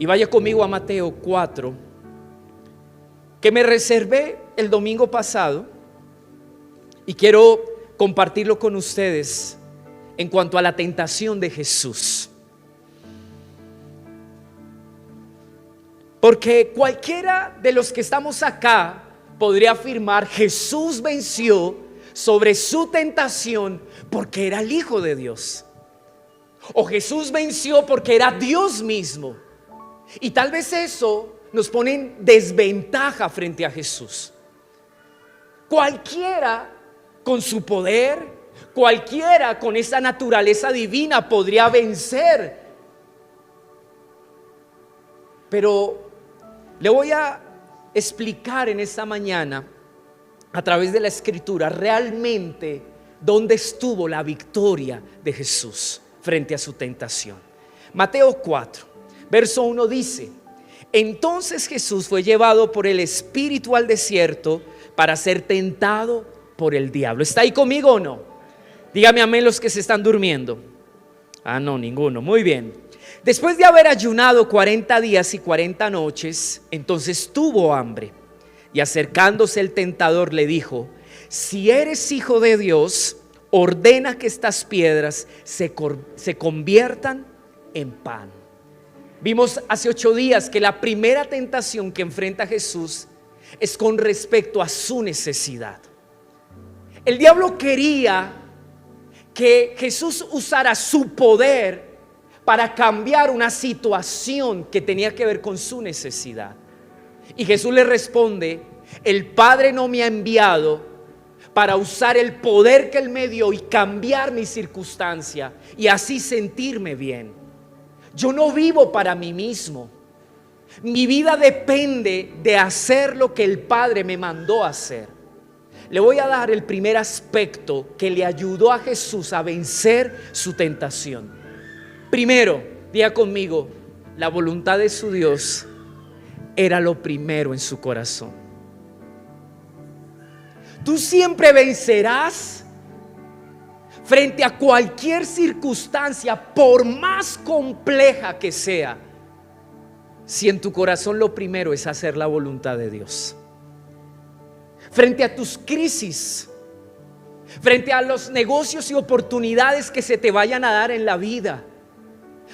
Y vaya conmigo a Mateo 4, que me reservé el domingo pasado y quiero compartirlo con ustedes en cuanto a la tentación de Jesús. Porque cualquiera de los que estamos acá podría afirmar: Jesús venció sobre su tentación porque era el Hijo de Dios, o Jesús venció porque era Dios mismo. Y tal vez eso nos pone en desventaja frente a Jesús. Cualquiera con su poder, cualquiera con esa naturaleza divina podría vencer. Pero le voy a explicar en esta mañana, a través de la Escritura, realmente dónde estuvo la victoria de Jesús frente a su tentación. Mateo 4, verso 1 dice: entonces Jesús fue llevado por el Espíritu al desierto para ser tentado por el diablo. ¿Está ahí conmigo o no? Dígame amén los que se están durmiendo. No, ninguno. Muy bien. Después de haber ayunado 40 días y 40 noches, entonces tuvo hambre. Y acercándose el tentador le dijo: si eres hijo de Dios, ordena que estas piedras se conviertan en pan. Vimos hace 8 días que la primera tentación que enfrenta Jesús es con respecto a su necesidad. El diablo quería que Jesús usara su poder para cambiar una situación que tenía que ver con su necesidad. Y Jesús le responde: el Padre no me ha enviado para usar el poder que Él me dio y cambiar mi circunstancia y así sentirme bien. Yo no vivo para mí mismo. Mi vida depende de hacer lo que el Padre me mandó a hacer. Le voy a dar el primer aspecto que le ayudó a Jesús a vencer su tentación. Primero, diga conmigo, la voluntad de su Dios era lo primero en su corazón. Tú siempre vencerás frente a cualquier circunstancia, por más compleja que sea, si en tu corazón lo primero es hacer la voluntad de Dios. Frente a tus crisis, frente a los negocios y oportunidades que se te vayan a dar en la vida,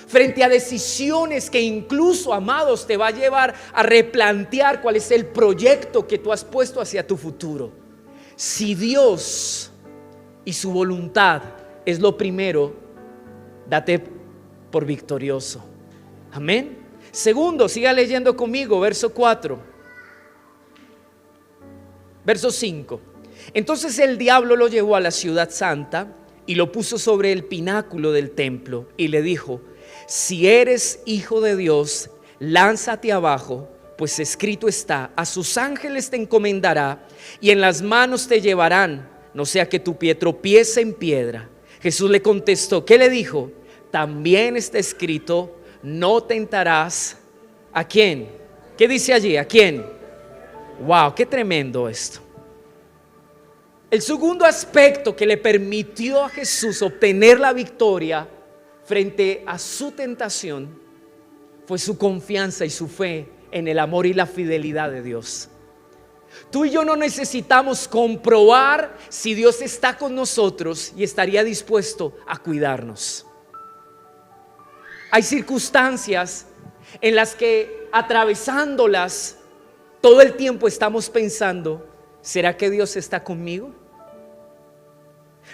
frente a decisiones que incluso, amados, te va a llevar a replantear cuál es el proyecto que tú has puesto hacia tu futuro. Si Dios y su voluntad es lo primero, date por victorioso. Amén. Segundo, siga leyendo conmigo, verso 4. Verso 5. Entonces el diablo lo llevó a la ciudad santa y lo puso sobre el pináculo del templo y le dijo: si eres hijo de Dios, lánzate abajo, pues escrito está: a sus ángeles te encomendará y en las manos te llevarán, no sea que tu pie tropiece en piedra. Jesús le contestó, ¿qué le dijo? También está escrito: no tentarás ¿a quién? ¿Qué dice allí? ¿A quién? Wow, qué tremendo esto. El segundo aspecto que le permitió a Jesús obtener la victoria frente a su tentación fue su confianza y su fe en el amor y la fidelidad de Dios. Tú y yo no necesitamos comprobar si Dios está con nosotros y estaría dispuesto a cuidarnos. Hay circunstancias en las que, atravesándolas, todo el tiempo estamos pensando: ¿será que Dios está conmigo?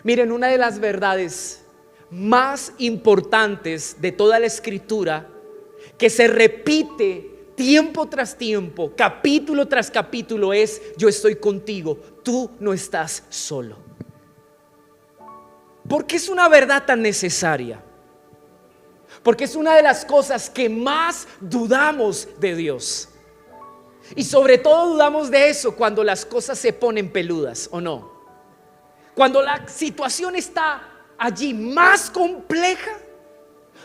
Miren, una de las verdades más importantes de toda la Escritura, que se repite tiempo tras tiempo, capítulo tras capítulo, es: yo estoy contigo, tú no estás solo. ¿Por qué es una verdad tan necesaria? Porque es una de las cosas que más dudamos de Dios. Y sobre todo dudamos de eso cuando las cosas se ponen peludas, ¿o no? Cuando la situación está allí más compleja,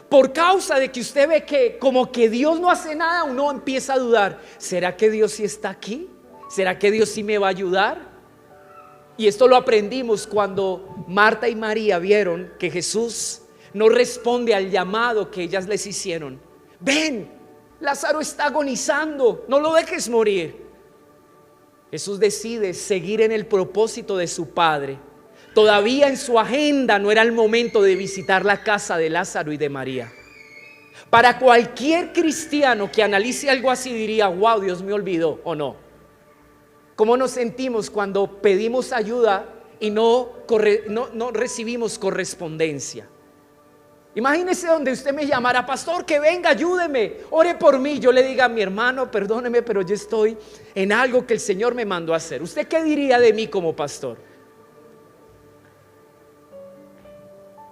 por causa de que usted ve que como que Dios no hace nada, uno empieza a dudar: ¿será que Dios sí está aquí? ¿Será que Dios sí me va a ayudar? Y esto lo aprendimos cuando Marta y María vieron que Jesús no responde al llamado que ellas les hicieron. Ven, Lázaro está agonizando, no lo dejes morir. Jesús decide seguir en el propósito de su Padre. Todavía en su agenda no era el momento de visitar la casa de Lázaro y de María. Para cualquier cristiano que analice algo así diría: wow, Dios me olvidó, ¿o no? ¿Cómo nos sentimos cuando pedimos ayuda y no recibimos correspondencia? Imagínese donde usted me llamara: pastor, que venga, ayúdeme, ore por mí. Yo le diga: mi hermano, perdóneme, pero yo estoy en algo que el Señor me mandó a hacer. ¿Usted qué diría de mí como pastor?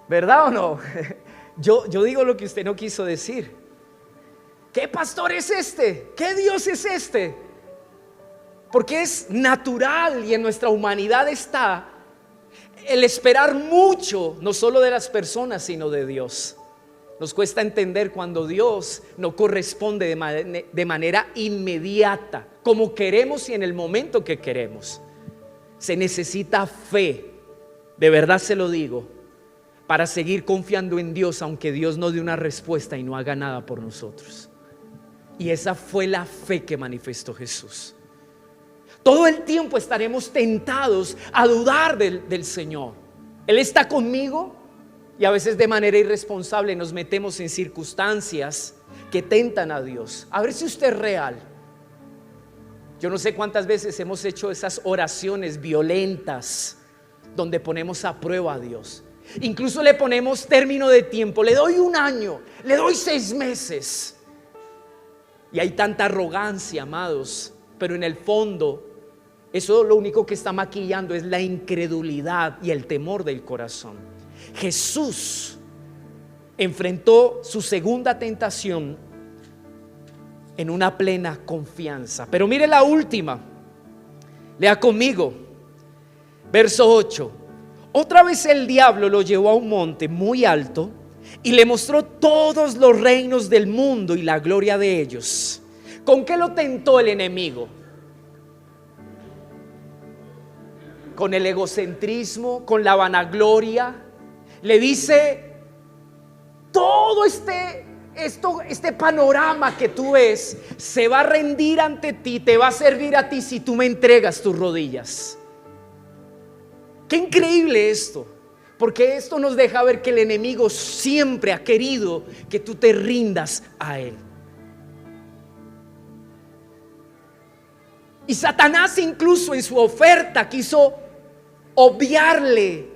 ¿Verdad o no? Yo digo lo que usted no quiso decir. ¿Qué pastor es este? ¿Qué Dios es este? Porque es natural y en nuestra humanidad está el esperar mucho, no solo de las personas, sino de Dios. Nos cuesta entender cuando Dios no corresponde de manera inmediata, como queremos y en el momento que queremos. Se necesita fe, de verdad se lo digo, para seguir confiando en Dios, aunque Dios no dé una respuesta y no haga nada por nosotros. Y esa fue la fe que manifestó Jesús. Todo el tiempo estaremos tentados a dudar del Señor. Él está conmigo, y a veces de manera irresponsable nos metemos en circunstancias que tentan a Dios. A ver si usted es real. Yo no sé cuántas veces hemos hecho esas oraciones violentas donde ponemos a prueba a Dios. Incluso le ponemos término de tiempo: le doy 1 año, le doy 6 meses. Y hay tanta arrogancia, amados, pero en el fondo eso lo único que está maquillando es la incredulidad y el temor del corazón. Jesús enfrentó su segunda tentación en una plena confianza. Pero mire la última, lea conmigo, verso 8. Otra vez el diablo lo llevó a un monte muy alto y le mostró todos los reinos del mundo y la gloria de ellos. ¿Con qué lo tentó el enemigo? Con el egocentrismo, con la vanagloria. Le dice: todo este panorama que tú ves se va a rendir ante ti, te va a servir a ti si tú me entregas tus rodillas. Qué increíble esto, porque esto nos deja ver que el enemigo siempre ha querido que tú te rindas a él. Y Satanás incluso en su oferta quiso obviarle,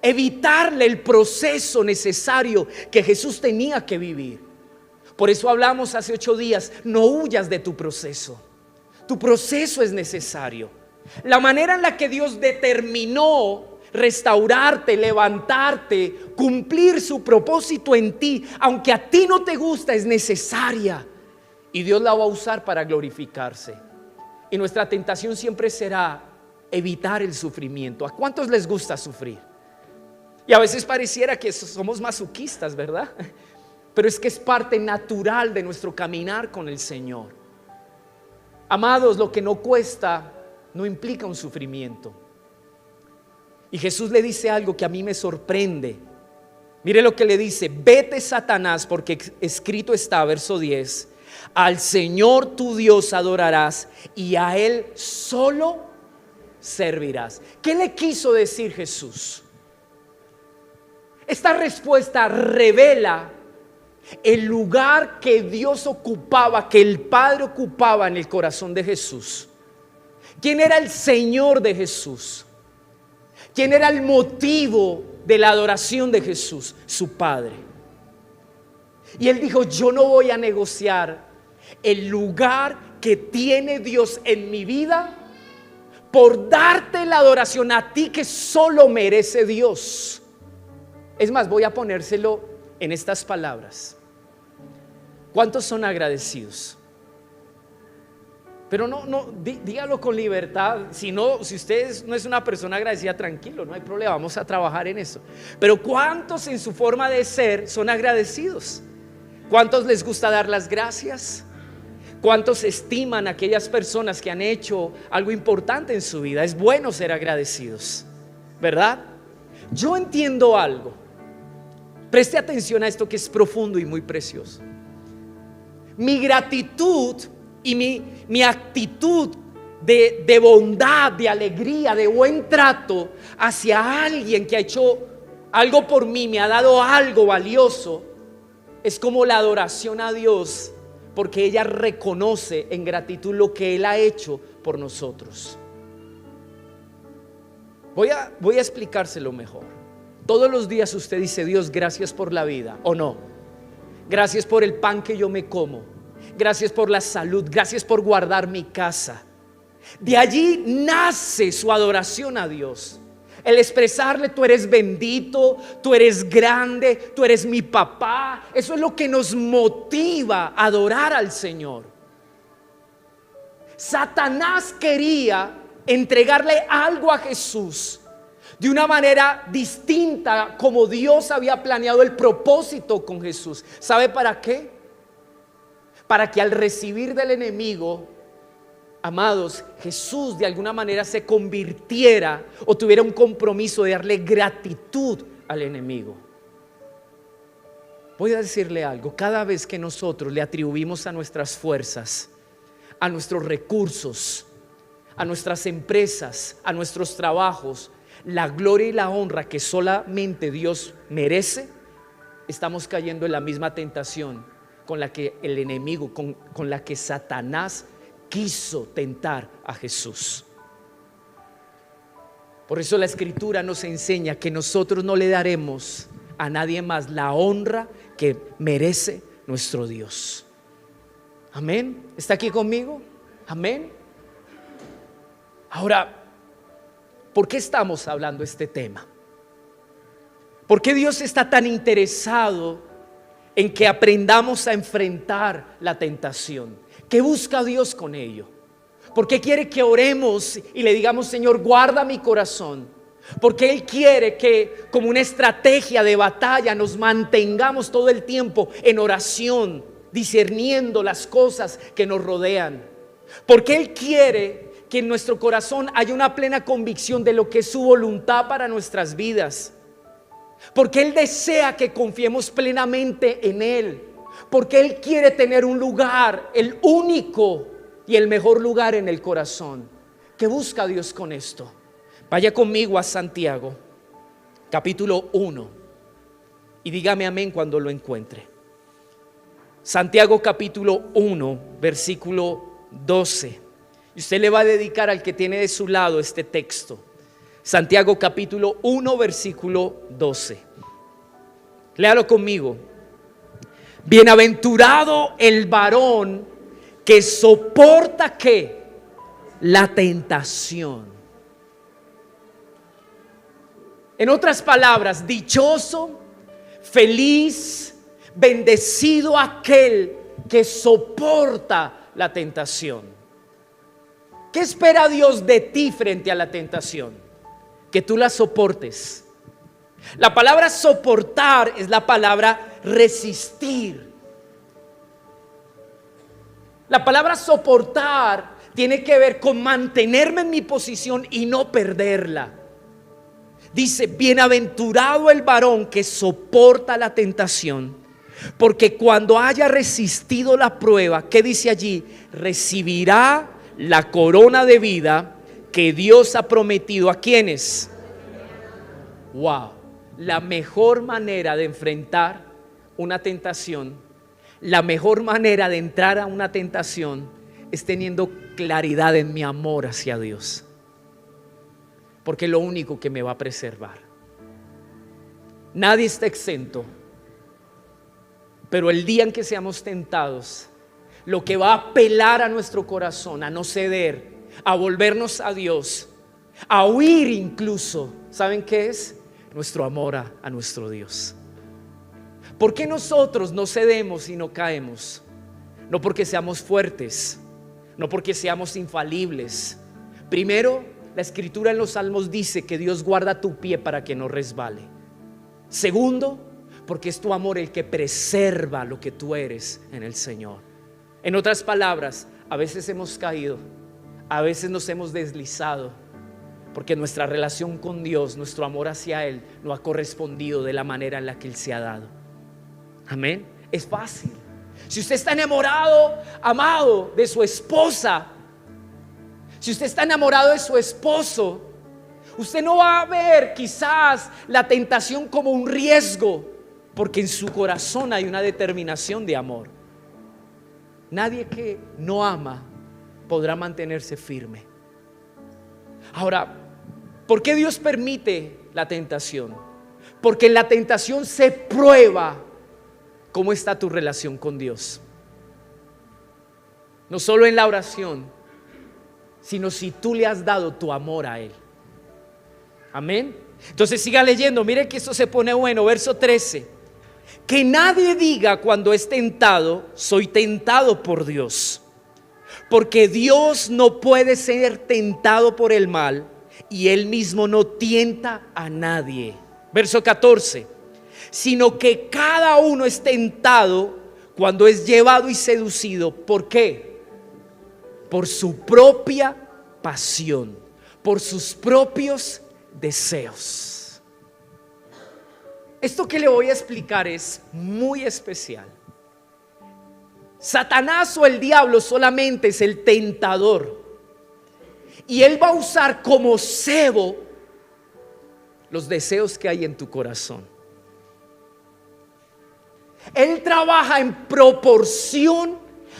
evitarle el proceso necesario que Jesús tenía que vivir. Por eso hablamos hace 8 días: no huyas de tu proceso. Tu proceso es necesario. La manera en la que Dios determinó restaurarte, levantarte, cumplir su propósito en ti, aunque a ti no te gusta, es necesaria. Y Dios la va a usar para glorificarse. Y nuestra tentación siempre será evitar el sufrimiento. ¿A cuántos les gusta sufrir? Y a veces pareciera que somos masoquistas, ¿verdad? Pero es que es parte natural de nuestro caminar con el Señor. Amados, lo que no cuesta no implica un sufrimiento. Y Jesús le dice algo que a mí me sorprende. Mire lo que le dice: vete, Satanás, porque escrito está, verso 10, al Señor tu Dios adorarás y a Él solo servirás. ¿Qué le quiso decir Jesús? Esta respuesta revela el lugar que Dios ocupaba, que el Padre ocupaba en el corazón de Jesús. ¿Quién era el Señor de Jesús? ¿Quién era el motivo de la adoración de Jesús? Su Padre. Y Él dijo: yo no voy a negociar el lugar que tiene Dios en mi vida por darte la adoración a ti que solo merece Dios. Es más, voy a ponérselo en estas palabras: ¿cuántos son agradecidos? Pero dígalo con libertad. Si usted no es una persona agradecida, tranquilo, no hay problema, vamos a trabajar en eso. Pero ¿cuántos en su forma de ser son agradecidos? ¿Cuántos les gusta dar las gracias? ¿Cuántos estiman a aquellas personas que han hecho algo importante en su vida? Es bueno ser agradecidos, ¿verdad? Yo entiendo algo. Preste atención a esto que es profundo y muy precioso. mi gratitud y mi actitud de bondad, de alegría, de buen trato hacia alguien que ha hecho algo por mí, me ha dado algo valioso, es como la adoración a Dios, porque ella reconoce en gratitud lo que Él ha hecho por nosotros. Voy a explicárselo mejor. Todos los días usted dice: Dios, gracias por la vida, ¿o no? Gracias por el pan que yo me como, gracias por la salud, gracias por guardar mi casa. De allí nace su adoración a Dios, el expresarle: tú eres bendito, tú eres grande, tú eres mi papá. Eso es lo que nos motiva a adorar al Señor. Satanás quería entregarle algo a Jesús de una manera distinta como Dios había planeado el propósito con Jesús. ¿Sabe para qué? Para que al recibir del enemigo, amados, Jesús de alguna manera se convirtiera o tuviera un compromiso de darle gratitud al enemigo. Voy a decirle algo: cada vez que nosotros le atribuimos a nuestras fuerzas, a nuestros recursos, a nuestras empresas, a nuestros trabajos, la gloria y la honra que solamente Dios merece, estamos cayendo en la misma tentación con la que el enemigo, con la que Satanás quiso tentar a Jesús. Por eso la Escritura nos enseña que nosotros no le daremos a nadie más la honra que merece nuestro Dios. Amén. ¿Está aquí conmigo? Amén. Ahora, ¿por qué estamos hablando de este tema? ¿Por qué Dios está tan interesado en que aprendamos a enfrentar la tentación? ¿Qué busca Dios con ello? ¿Por qué quiere que oremos y le digamos: Señor, guarda mi corazón? Porque Él quiere que, como una estrategia de batalla, nos mantengamos todo el tiempo en oración, discerniendo las cosas que nos rodean. Porque Él quiere que en nuestro corazón haya una plena convicción de lo que es su voluntad para nuestras vidas. Porque Él desea que confiemos plenamente en Él. Porque Él quiere tener un lugar, el único y el mejor lugar en el corazón. ¿Qué busca Dios con esto? Vaya conmigo a Santiago, capítulo 1, y dígame amén cuando lo encuentre. Santiago capítulo 1, versículo 12. Y usted le va a dedicar al que tiene de su lado este texto. Santiago capítulo 1, versículo 12. Léalo conmigo. Bienaventurado el varón que soporta ¿qué? La tentación. En otras palabras, dichoso, feliz, bendecido aquel que soporta la tentación. ¿Qué espera Dios de ti frente a la tentación? Que tú la soportes. La palabra soportar es la palabra resistir. La palabra soportar tiene que ver con mantenerme en mi posición y no perderla. Dice: bienaventurado el varón que soporta la tentación, porque cuando haya resistido la prueba, ¿qué dice allí? Recibirá la corona de vida que Dios ha prometido. ¿A quiénes? Wow. La mejor manera de enfrentar una tentación, la mejor manera de entrar a una tentación es teniendo claridad en mi amor hacia Dios. Porque es lo único que me va a preservar. Nadie está exento. Pero el día en que seamos tentados, lo que va a apelar a nuestro corazón, a no ceder, a volvernos a Dios, a huir incluso, ¿saben qué es? Nuestro amor a nuestro Dios. ¿Por qué nosotros no cedemos y no caemos? No porque seamos fuertes, no porque seamos infalibles. Primero, la Escritura en los Salmos dice que Dios guarda tu pie para que no resbale. Segundo, porque es tu amor el que preserva lo que tú eres en el Señor. En otras palabras, a veces hemos caído, a veces nos hemos deslizado, porque nuestra relación con Dios, nuestro amor hacia Él no ha correspondido de la manera en la que Él se ha dado. Amén. Es fácil. Si usted está enamorado, amado, de su esposa, si usted está enamorado de su esposo, usted no va a ver quizás la tentación como un riesgo, porque en su corazón hay una determinación de amor. Nadie que no ama podrá mantenerse firme. Ahora, ¿por qué Dios permite la tentación? Porque en la tentación se prueba cómo está tu relación con Dios. No solo en la oración, sino si tú le has dado tu amor a Él. Amén. Entonces siga leyendo, mire que esto se pone bueno. Verso 13: que nadie diga cuando es tentado, soy tentado por Dios, porque Dios no puede ser tentado por el mal, y Él mismo no tienta a nadie. Verso 14: sino que cada uno es tentado cuando es llevado y seducido. ¿Por qué? Por su propia pasión, por sus propios deseos. Esto que le voy a explicar es muy especial. Satanás o el diablo solamente es el tentador, y él va a usar como cebo los deseos que hay en tu corazón. Él trabaja en proporción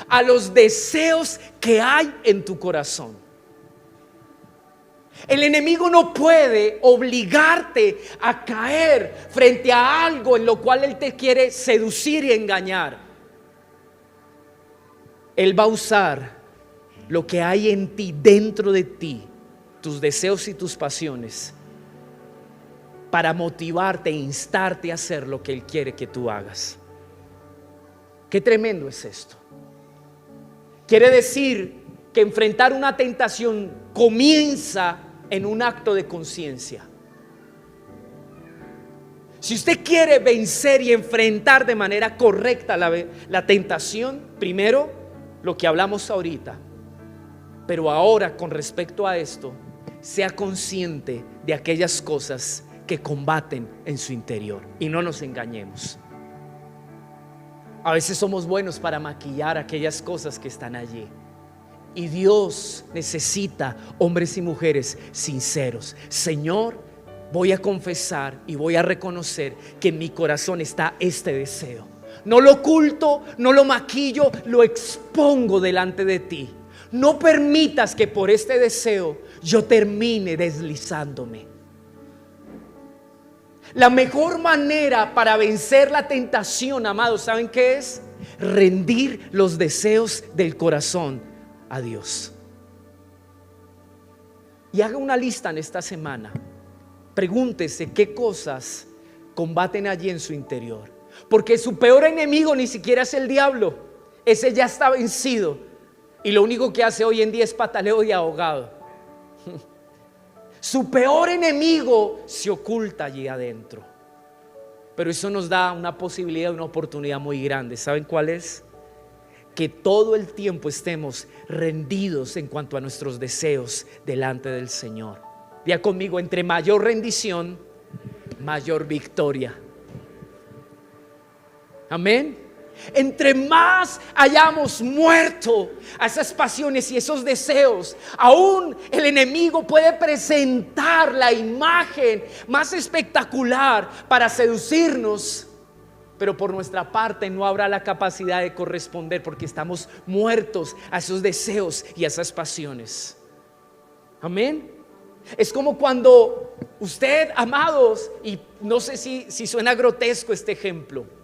a los deseos que hay en tu corazón. El enemigo no puede obligarte a caer frente a algo en lo cual él te quiere seducir y engañar. Él va a usar lo que hay en ti, dentro de ti, tus deseos y tus pasiones, para motivarte e instarte a hacer lo que él quiere que tú hagas. Qué tremendo es esto. Quiere decir que enfrentar una tentación comienza en un acto de conciencia. Si usted quiere vencer y enfrentar de manera correcta la tentación, primero lo que hablamos ahorita, pero ahora con respecto a esto, sea consciente de aquellas cosas que combaten en su interior, y no nos engañemos. A veces somos buenos para maquillar aquellas cosas que están allí, y Dios necesita hombres y mujeres sinceros. Señor, voy a confesar y voy a reconocer que en mi corazón está este deseo. No lo oculto, no lo maquillo, lo expongo delante de ti. No permitas que por este deseo yo termine deslizándome. La mejor manera para vencer la tentación, amados, ¿saben qué es? Rendir los deseos del corazón a Dios. Y haga una lista en esta semana. Pregúntese qué cosas combaten allí en su interior, porque su peor enemigo ni siquiera es el diablo. Ese ya está vencido, y lo único que hace hoy en día es pataleo y ahogado. Su peor enemigo se oculta allí adentro. Pero eso nos da una posibilidad, una oportunidad muy grande. ¿Saben cuál es? Que todo el tiempo estemos rendidos en cuanto a nuestros deseos delante del Señor. Diga conmigo: entre mayor rendición, mayor victoria. Amén. Entre más hayamos muerto a esas pasiones y esos deseos, aún el enemigo puede presentar la imagen más espectacular para seducirnos, pero por nuestra parte no habrá la capacidad de corresponder, porque estamos muertos a esos deseos y a esas pasiones. Amén. Es como cuando usted, amados, y no sé si suena grotesco este ejemplo,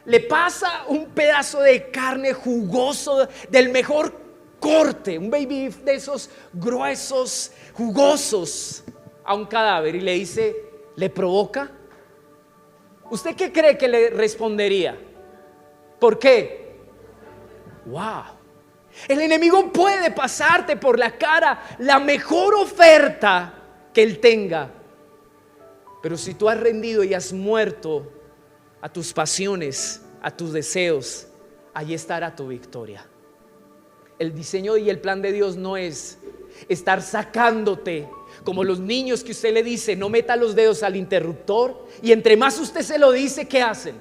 le pasa un pedazo de carne jugoso del mejor corte, un baby beef de esos gruesos, jugosos, a un cadáver, y le dice: ¿le provoca? ¿Usted qué cree que le respondería? ¿Por qué? Wow. El enemigo puede pasarte por la cara la mejor oferta que él tenga, pero si tú has rendido y has muerto a tus pasiones, a tus deseos, allí estará tu victoria. El diseño y el plan de Dios no es estar sacándote como los niños que usted le dice: no meta los dedos al interruptor, y entre más usted se lo dice, ¿qué hacen?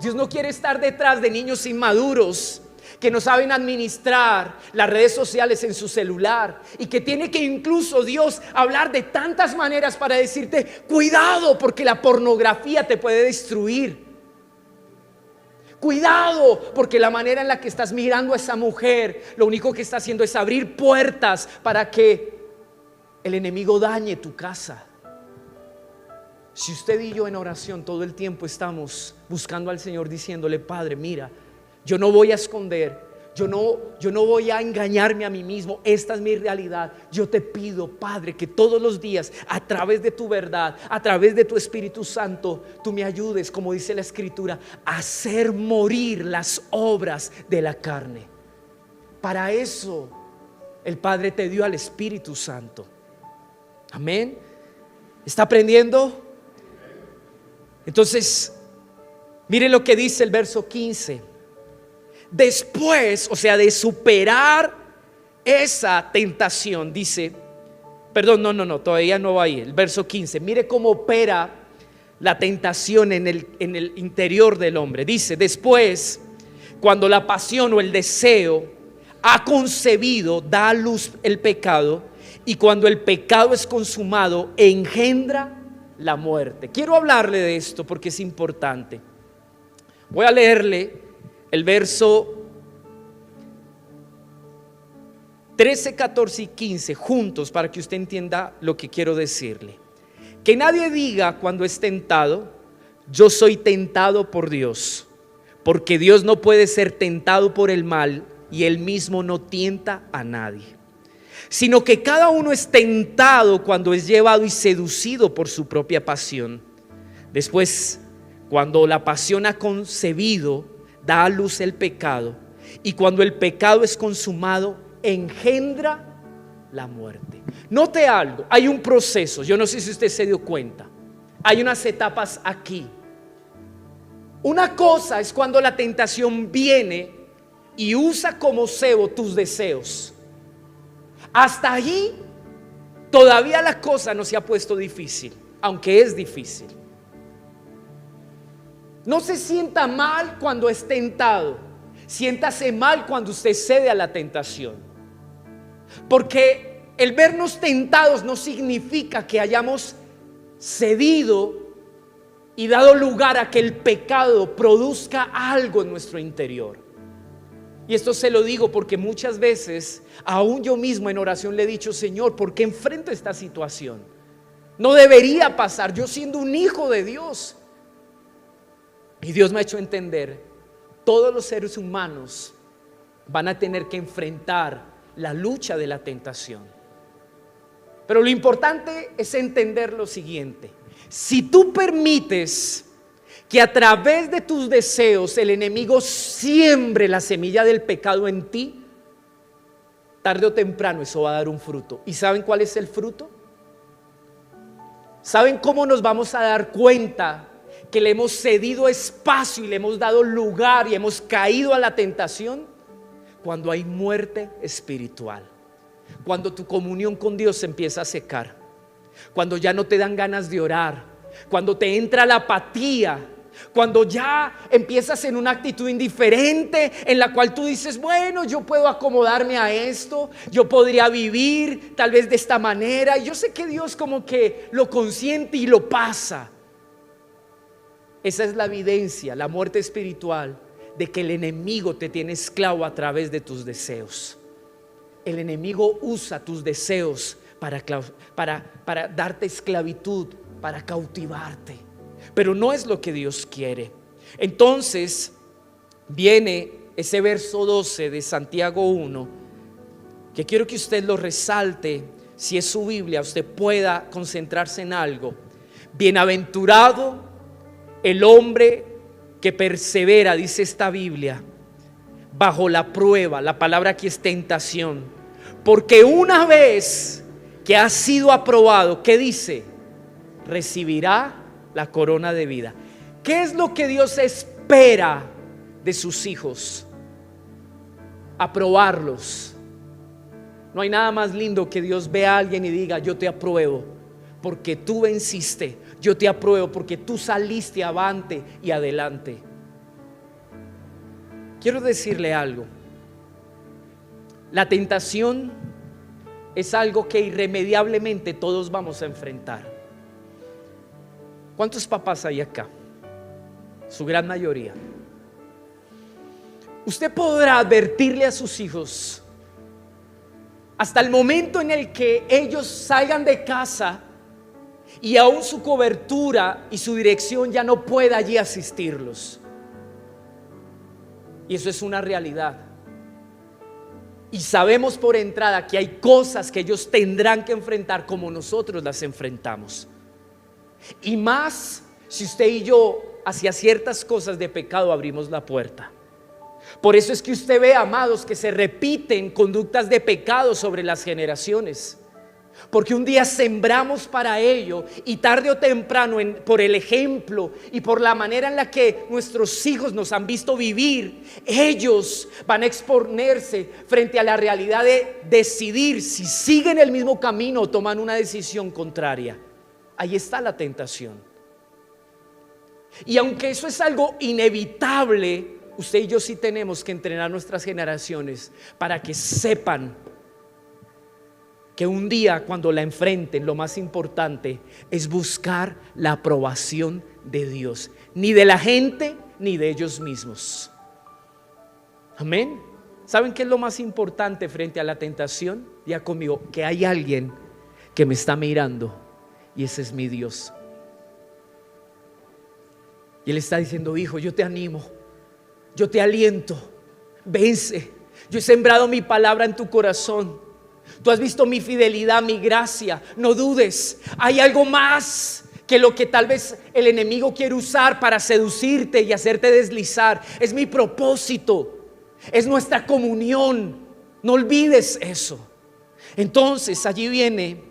Dios no quiere estar detrás de niños inmaduros que no saben administrar las redes sociales en su celular y que tiene que incluso Dios hablar de tantas maneras para decirte: cuidado, porque la pornografía te puede destruir. Cuidado, porque la manera en la que estás mirando a esa mujer, lo único que está haciendo es abrir puertas para que el enemigo dañe tu casa. Si usted y yo en oración todo el tiempo estamos buscando al Señor, diciéndole: Padre, mira, yo no voy a esconder, yo no voy a engañarme a mí mismo, esta es mi realidad. Yo te pido, Padre, que todos los días, a través de tu verdad, a través de tu Espíritu Santo, tú me ayudes, como dice la Escritura, a hacer morir las obras de la carne. Para eso el Padre te dio al Espíritu Santo. Amén. ¿Está aprendiendo? Entonces, mire lo que dice el verso 15. Después, o sea, de superar esa tentación, dice, perdón, no, todavía no va ahí. El verso 15, mire cómo opera la tentación en el interior del hombre. Dice: después, cuando la pasión o el deseo ha concebido, da a luz el pecado, y cuando el pecado es consumado, engendra la muerte. Quiero hablarle de esto porque es importante. Voy a leerle el verso 13, 14 y 15 juntos para que usted entienda lo que quiero decirle. Que nadie diga cuando es tentado: yo soy tentado por Dios, porque Dios no puede ser tentado por el mal y él mismo no tienta a nadie, sino que cada uno es tentado cuando es llevado y seducido por su propia pasión. Después, cuando la pasión ha concebido, da a luz el pecado, y cuando el pecado es consumado, engendra la muerte. Note algo, hay un proceso. Yo no sé si usted se dio cuenta. Hay unas etapas aquí. Una cosa es cuando la tentación viene y usa como cebo tus deseos. Hasta allí todavía la cosa no se ha puesto difícil, aunque es difícil. No se sienta mal cuando es tentado, siéntase mal cuando usted cede a la tentación, porque el vernos tentados no significa que hayamos cedido y dado lugar a que el pecado produzca algo en nuestro interior. Y esto se lo digo porque muchas veces, aún yo mismo en oración le he dicho: Señor, ¿por qué enfrento esta situación? No debería pasar, yo siendo un hijo de Dios. Y Dios me ha hecho entender: todos los seres humanos van a tener que enfrentar la lucha de la tentación. Pero lo importante es entender lo siguiente: si tú permites que a través de tus deseos el enemigo siembre la semilla del pecado en ti, tarde o temprano eso va a dar un fruto. ¿Y saben cuál es el fruto? ¿Saben cómo nos vamos a dar cuenta que le hemos cedido espacio y le hemos dado lugar y hemos caído a la tentación? Cuando hay muerte espiritual, cuando tu comunión con Dios se empieza a secar, cuando ya no te dan ganas de orar, cuando te entra la apatía, cuando ya empiezas en una actitud indiferente en la cual tú dices: bueno, yo puedo acomodarme a esto, yo podría vivir tal vez de esta manera, y yo sé que Dios como que lo consiente y lo pasa. Esa es la evidencia, la muerte espiritual, de que el enemigo te tiene esclavo a través de tus deseos. El enemigo usa tus deseos para darte esclavitud, para cautivarte, pero no es lo que Dios quiere. Entonces viene ese verso 12 de Santiago 1, que quiero que usted lo resalte. Si es su Biblia, usted pueda concentrarse en algo. Bienaventurado el hombre que persevera, dice esta Biblia, bajo la prueba. La palabra aquí es tentación, porque una vez que ha sido aprobado, ¿qué dice? Recibirá la corona de vida. ¿Qué es lo que Dios espera de sus hijos? Aprobarlos. No hay nada más lindo que Dios vea a alguien y diga: yo te apruebo porque tú venciste, yo te apruebo porque tú saliste avante y adelante. Quiero decirle algo. La tentación es algo que irremediablemente todos vamos a enfrentar. ¿Cuántos papás hay acá? Su gran mayoría. Usted podrá advertirle a sus hijos hasta el momento en el que ellos salgan de casa y aún su cobertura y su dirección ya no pueda allí asistirlos. Y eso es una realidad. Y sabemos por entrada que hay cosas que ellos tendrán que enfrentar como nosotros las enfrentamos. Y más si usted y yo hacia ciertas cosas de pecado abrimos la puerta. Por eso es que usted ve, amados, que se repiten conductas de pecado sobre las generaciones. Porque un día sembramos para ello y tarde o temprano por el ejemplo y por la manera en la que nuestros hijos nos han visto vivir, ellos van a exponerse frente a la realidad de decidir si siguen el mismo camino o toman una decisión contraria. Ahí está la tentación. Y aunque eso es algo inevitable, usted y yo sí tenemos que entrenar a nuestras generaciones para que sepan que un día cuando la enfrenten, lo más importante es buscar la aprobación de Dios, ni de la gente ni de ellos mismos. Amén. ¿Saben qué es lo más importante frente a la tentación? Diga conmigo, que hay alguien que me está mirando y ese es mi Dios. Y Él está diciendo: hijo, yo te animo, yo te aliento, vence. Yo he sembrado mi palabra en tu corazón. Tú has visto mi fidelidad, mi gracia. No dudes. Hay algo más que lo que tal vez el enemigo quiere usar para seducirte y hacerte deslizar. Es mi propósito. Es nuestra comunión. No olvides eso. Entonces allí viene,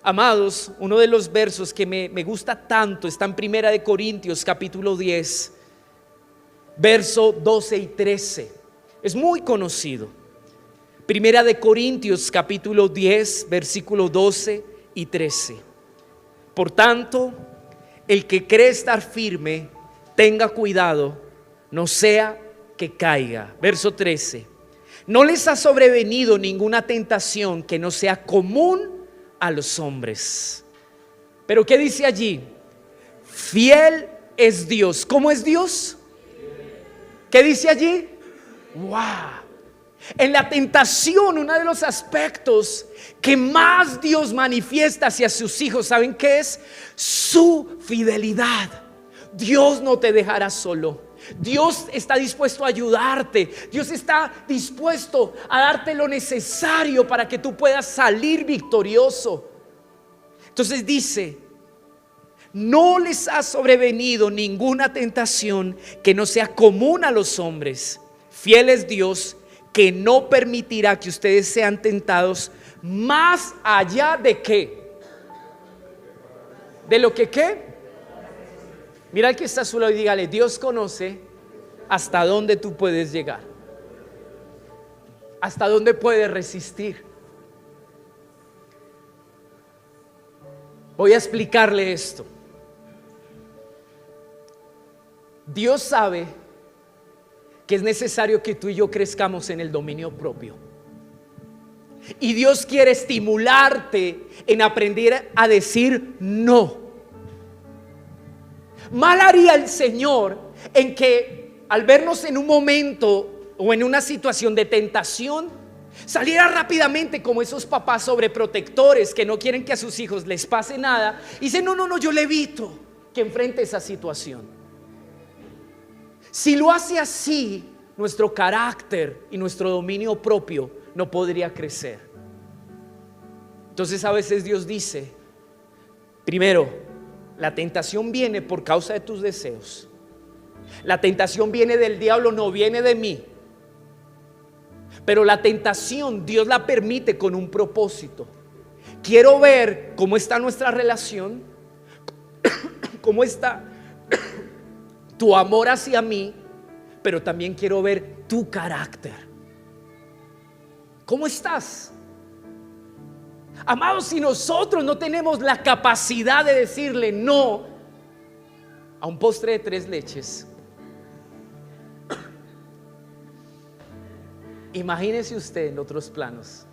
amados, uno de los versos que me gusta tanto. Está en 1 Corintios capítulo 10, verso 12 y 13. Es muy conocido. 1 Corintios capítulo 10, versículo 12 y 13. Por tanto, el que cree estar firme, tenga cuidado, no sea que caiga. Verso 13. No les ha sobrevenido ninguna tentación que no sea común a los hombres. Pero ¿qué dice allí? Fiel es Dios. ¿Cómo es Dios? ¿Qué dice allí? ¡Wow! En la tentación, uno de los aspectos que más Dios manifiesta hacia sus hijos, ¿saben qué es? Su fidelidad. Dios no te dejará solo. Dios está dispuesto a ayudarte. Dios está dispuesto a darte lo necesario para que tú puedas salir victorioso. Entonces dice: no les ha sobrevenido ninguna tentación que no sea común a los hombres. Fiel es Dios, que no permitirá que ustedes sean tentados más allá de ¿qué? ¿De lo que qué? Mira al que está a su lado y dígale: Dios conoce hasta dónde tú puedes llegar, hasta dónde puedes resistir. Voy a explicarle esto. Dios sabe que es necesario que tú y yo crezcamos en el dominio propio. Y Dios quiere estimularte en aprender a decir no. Mal haría el Señor en que al vernos en un momento o en una situación de tentación, saliera rápidamente como esos papás sobreprotectores que no quieren que a sus hijos les pase nada y dicen: no, yo le evito que enfrente esa situación. Si lo hace así, nuestro carácter y nuestro dominio propio no podría crecer. Entonces a veces Dios dice: primero, la tentación viene por causa de tus deseos. La tentación viene del diablo, no viene de mí. Pero la tentación Dios la permite con un propósito. Quiero ver cómo está nuestra relación, cómo está tu amor hacia mí, pero también quiero ver tu carácter. ¿Cómo estás? Amados, si nosotros no tenemos la capacidad de decirle no a un postre de 3 leches, Imagínese usted en otros planos.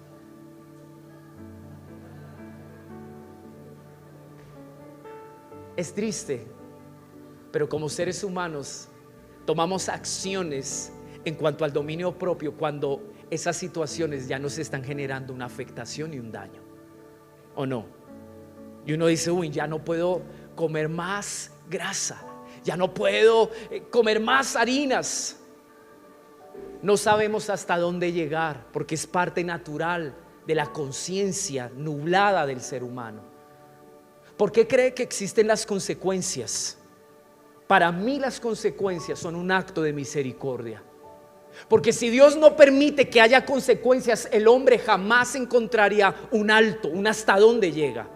Es triste, pero como seres humanos tomamos acciones en cuanto al dominio propio cuando esas situaciones ya nos están generando una afectación y un daño, ¿o no? Y uno dice, uy, ya no puedo comer más grasa, ya no puedo comer más harinas. No sabemos hasta dónde llegar, porque es parte natural de la conciencia nublada del ser humano. ¿Por qué cree que existen las consecuencias? Para mí las consecuencias son un acto de misericordia. Porque si Dios no permite que haya consecuencias, el hombre jamás encontraría un alto, un hasta dónde llega.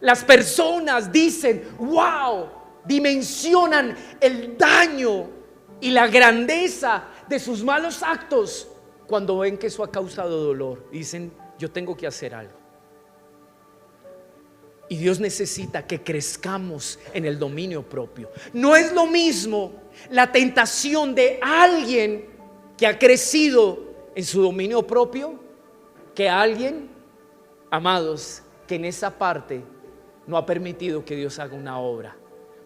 Las personas dicen, wow, dimensionan el daño y la grandeza de sus malos actos cuando ven que eso ha causado dolor. Dicen, yo tengo que hacer algo. Y Dios necesita que crezcamos en el dominio propio. No es lo mismo la tentación de alguien que ha crecido en su dominio propio que alguien, amados, que en esa parte no ha permitido que Dios haga una obra.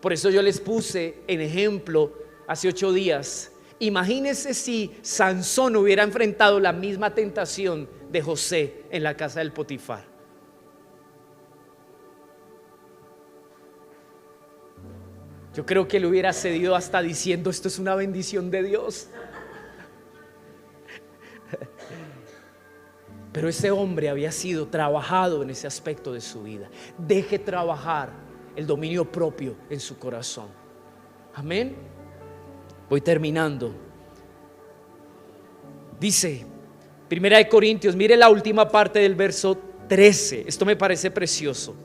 Por eso yo les puse en ejemplo hace 8 días. Imagínense si Sansón hubiera enfrentado la misma tentación de José en la casa del Potifar. Yo creo que le hubiera cedido hasta diciendo, esto es una bendición de Dios. Pero ese hombre había sido trabajado en ese aspecto de su vida. Deje trabajar el dominio propio en su corazón. Amén. Voy terminando. Dice 1 Corintios, mire la última parte del verso 13. Esto me parece precioso.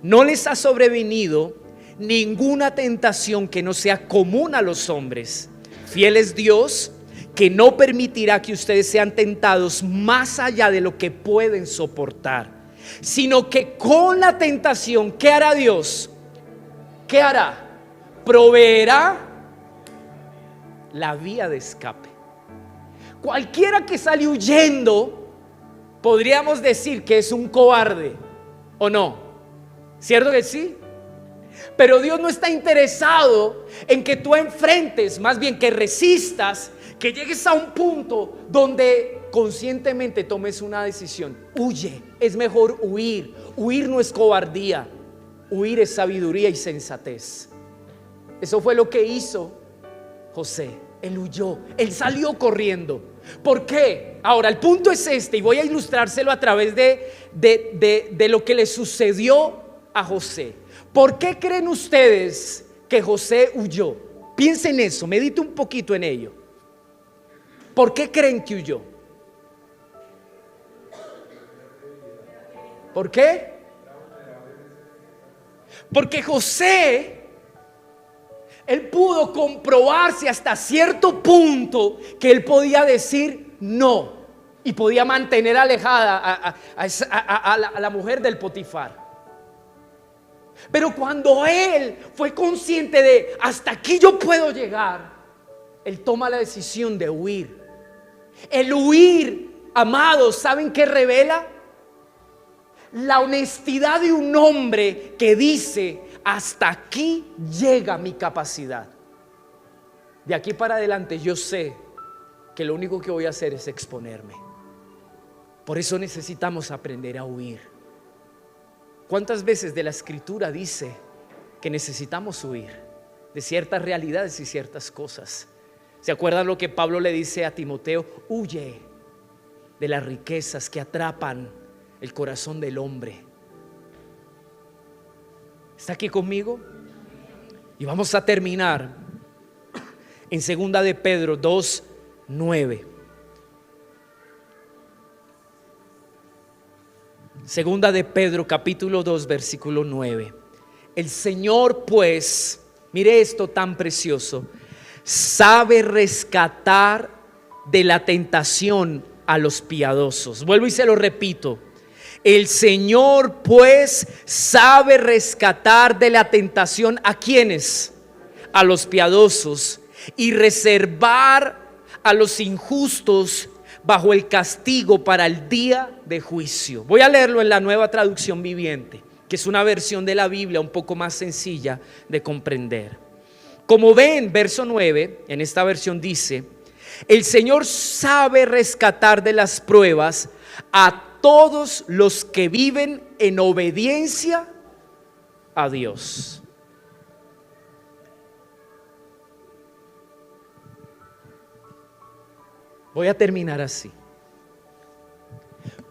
No les ha sobrevenido ninguna tentación que no sea común a los hombres. Fiel es Dios, que no permitirá que ustedes sean tentados más allá de lo que pueden soportar, sino que con la tentación, ¿qué hará Dios? ¿Qué hará? Proveerá la vía de escape. Cualquiera que sale huyendo, podríamos decir que es un cobarde, ¿o no? ¿Cierto que sí? Pero Dios no está interesado en que tú enfrentes, más bien que resistas, que llegues a un punto donde conscientemente tomes una decisión. Huye, es mejor huir. Huir no es cobardía, huir es sabiduría y sensatez. Eso fue lo que hizo José. Él huyó, él salió corriendo. ¿Por qué? Ahora el punto es este, y voy a ilustrárselo a través de lo que le sucedió a José. ¿Por qué creen ustedes que José huyó? Piensen en eso, medite un poquito en ello. ¿Por qué creen que huyó? ¿Por qué? Porque José, él pudo comprobarse hasta cierto punto que él podía decir no y podía mantener alejada a la mujer del Potifar. Pero cuando él fue consciente de hasta aquí yo puedo llegar, él toma la decisión de huir. El huir, amados, ¿saben qué revela? La honestidad de un hombre que dice, hasta aquí llega mi capacidad. De aquí para adelante yo sé que lo único que voy a hacer es exponerme. Por eso necesitamos aprender a huir. ¿Cuántas veces de la Escritura dice que necesitamos huir de ciertas realidades y ciertas cosas? ¿Se acuerdan lo que Pablo le dice a Timoteo? Huye de las riquezas que atrapan el corazón del hombre. ¿Está aquí conmigo? Y vamos a terminar en 2 de Pedro 2:9. Segunda de Pedro capítulo 2 versículo 9. El Señor pues, mire esto tan precioso, sabe rescatar de la tentación a los piadosos. Vuelvo y se lo repito. El Señor pues sabe rescatar de la tentación a quienes, a los piadosos, y reservar a los injustos bajo el castigo para el día de juicio. Voy a leerlo en la Nueva Traducción Viviente, que es una versión de la Biblia un poco más sencilla de comprender. Como ven, verso 9, en esta versión dice: el Señor sabe rescatar de las pruebas a todos los que viven en obediencia a Dios. Voy a terminar así.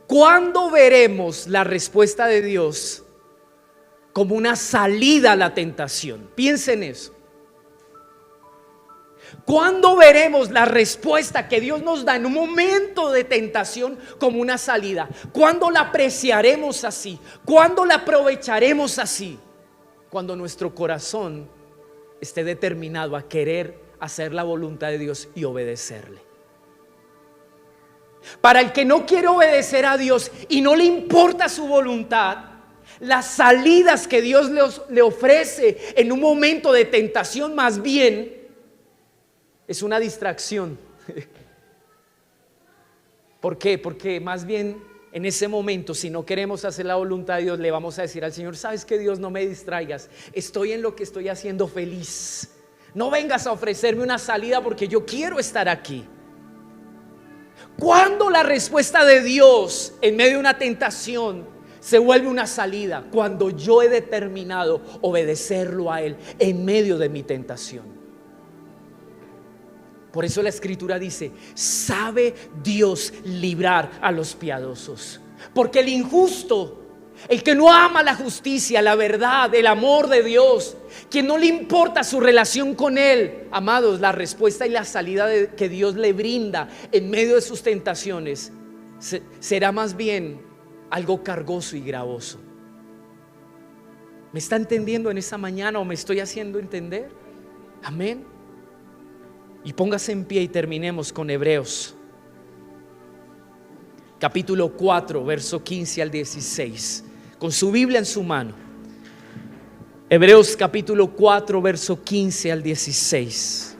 ¿Cuándo veremos la respuesta de Dios como una salida a la tentación? Piensen en eso. ¿Cuándo veremos la respuesta que Dios nos da en un momento de tentación como una salida? ¿Cuándo la apreciaremos así? ¿Cuándo la aprovecharemos así? Cuando nuestro corazón esté determinado a querer hacer la voluntad de Dios y obedecerle. Para el que no quiere obedecer a Dios y no le importa su voluntad, las salidas que Dios le ofrece en un momento de tentación más bien es una distracción. ¿Por qué? Porque más bien en ese momento, si no queremos hacer la voluntad de Dios, le vamos a decir al Señor: sabes que Dios, no me distraigas, estoy en lo que estoy haciendo feliz, no vengas a ofrecerme una salida porque yo quiero estar aquí. ¿Cuándo la respuesta de Dios en medio de una tentación se vuelve una salida? Cuando yo he determinado obedecerlo a Él en medio de mi tentación. Por eso la Escritura dice: sabe Dios librar a los piadosos. Porque el injusto, el que no ama la justicia, la verdad, el amor de Dios, quien no le importa su relación con Él, amados, la respuesta y la salida que Dios le brinda en medio de sus tentaciones será más bien algo cargoso y gravoso. ¿Me está entendiendo en esta mañana o me estoy haciendo entender? Amén. Y póngase en pie y terminemos con Hebreos capítulo 4, verso 15 al 16, con su Biblia en su mano. Hebreos capítulo 4, verso 15 al 16.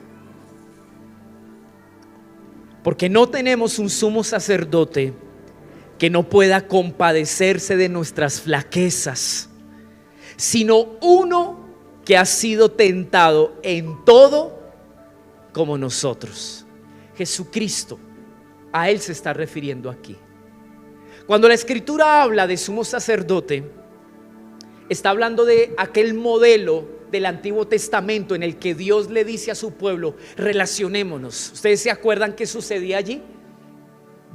Porque no tenemos un sumo sacerdote que no pueda compadecerse de nuestras flaquezas, sino uno que ha sido tentado en todo como nosotros. Jesucristo, a Él se está refiriendo aquí. Cuando la Escritura habla de sumo sacerdote, está hablando de aquel modelo del Antiguo Testamento en el que Dios le dice a su pueblo: relacionémonos. ¿Ustedes se acuerdan qué sucedía allí?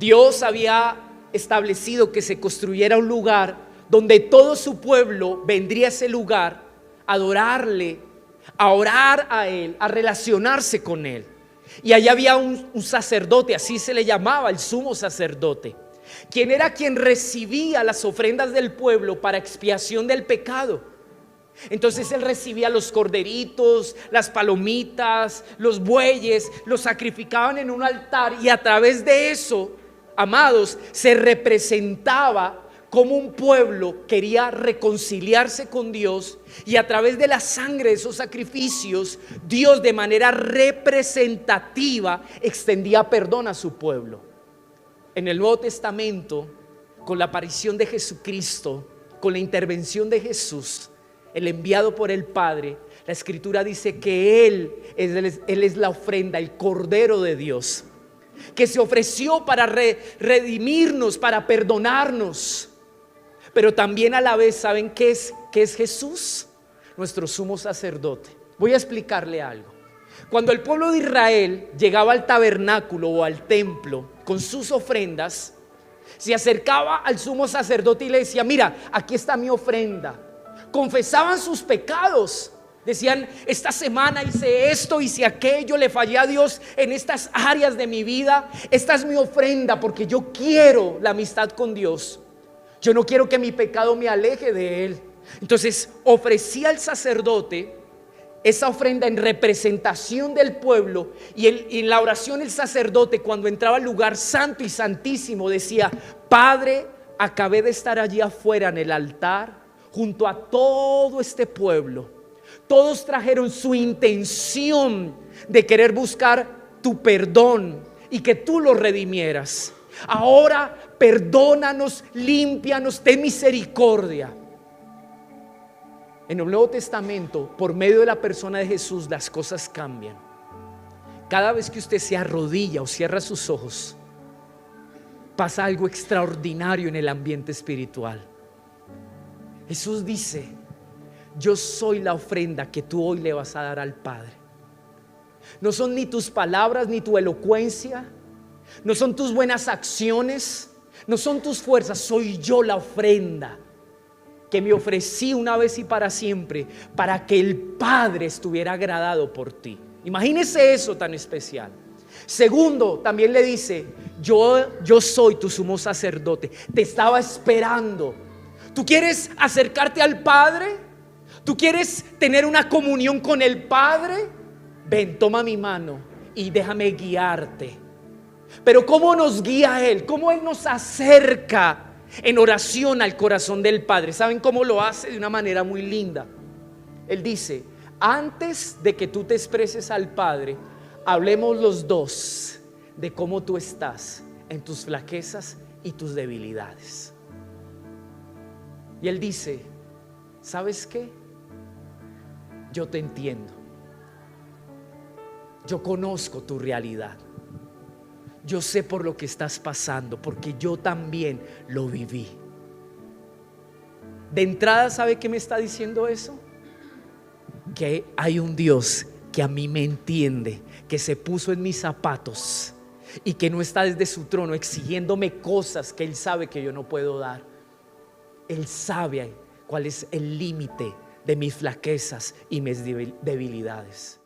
Dios había establecido que se construyera un lugar donde todo su pueblo vendría a ese lugar a adorarle, a orar a Él, a relacionarse con Él. Y allá había un sacerdote, así se le llamaba, el sumo sacerdote, quien era quien recibía las ofrendas del pueblo para expiación del pecado. Entonces él recibía los corderitos, las palomitas, los bueyes, los sacrificaban en un altar, y a través de eso, amados, se representaba cómo un pueblo quería reconciliarse con Dios, y a través de la sangre de esos sacrificios, Dios de manera representativa extendía perdón a su pueblo. En el Nuevo Testamento, con la aparición de Jesucristo, con la intervención de Jesús, el enviado por el Padre, la Escritura dice que Él es la ofrenda, el Cordero de Dios, que se ofreció para redimirnos, para perdonarnos. Pero también a la vez, ¿saben qué es Jesús? Nuestro sumo sacerdote. Voy a explicarle algo. Cuando el pueblo de Israel llegaba al tabernáculo o al templo con sus ofrendas, se acercaba al sumo sacerdote y le decía: mira, aquí está mi ofrenda. Confesaban sus pecados. Decían: esta semana hice esto, hice aquello, le fallé a Dios en estas áreas de mi vida. Esta es mi ofrenda porque yo quiero la amistad con Dios. Yo no quiero que mi pecado me aleje de Él. Entonces ofrecía al sacerdote esa ofrenda en representación del pueblo, y en la oración el sacerdote, cuando entraba al lugar santo y santísimo, decía: Padre, acabé de estar allí afuera en el altar junto a todo este pueblo. Todos trajeron su intención de querer buscar tu perdón, y que tú los redimieras. Ahora perdónanos, límpianos, ten misericordia. En el Nuevo Testamento, por medio de la persona de Jesús, las cosas cambian. Cada vez que usted se arrodilla o cierra sus ojos, pasa algo extraordinario en el ambiente espiritual. Jesús dice: yo soy la ofrenda que tú hoy le vas a dar al Padre. No son ni tus palabras ni tu elocuencia, no son tus buenas acciones, no son tus fuerzas. Soy yo la ofrenda que me ofrecí una vez y para siempre, para que el Padre estuviera agradado por ti. Imagínese eso tan especial. Segundo, también le dice: yo soy tu sumo sacerdote. Te estaba esperando. ¿Tú quieres acercarte al Padre? ¿Tú quieres tener una comunión con el Padre? Ven, toma mi mano y déjame guiarte. Pero ¿cómo nos guía Él? ¿Cómo Él nos acerca en oración al corazón del Padre? ¿Saben cómo lo hace? De una manera muy linda. Él dice: antes de que tú te expreses al Padre, hablemos los dos de cómo tú estás en tus flaquezas y tus debilidades. Y Él dice: ¿sabes qué? Yo te entiendo. Yo conozco tu realidad. Yo sé por lo que estás pasando, porque yo también lo viví. De entrada, ¿sabe qué me está diciendo eso? Que hay un Dios que a mí me entiende, que se puso en mis zapatos y que no está desde su trono exigiéndome cosas que Él sabe que yo no puedo dar. Él sabe cuál es el límite de mis flaquezas y mis debilidades.